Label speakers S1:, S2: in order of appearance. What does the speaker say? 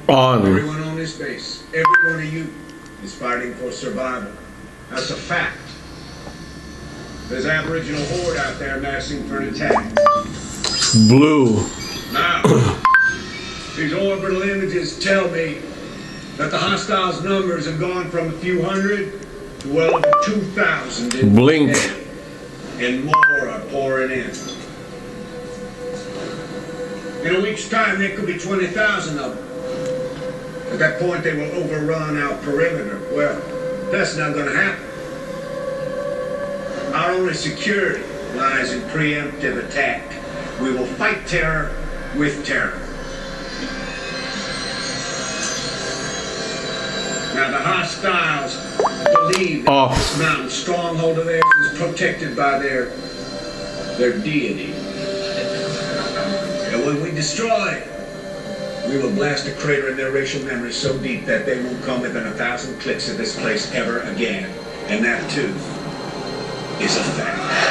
S1: On.
S2: Everyone on this base, every one of you is fighting for survival. That's a fact. There's Aboriginal horde out there massing for an attack.
S1: Blue.
S2: Now, these orbital images tell me that the hostiles' numbers have gone from a few hundred to well over 2,000 in
S1: Blink.
S2: day, and more are pouring in. In a week's time, there could be 20,000 of them. At that point, they will overrun our perimeter. Well, that's not going to happen. Our only security lies in preemptive attack. We will fight terror with terror. Now, the hostiles believe that this mountain stronghold of theirs is protected by their deity. And when we destroy it, we will blast a crater in their racial memory so deep that they won't come within 1,000 clicks of this place ever again. And that, too, is a fact.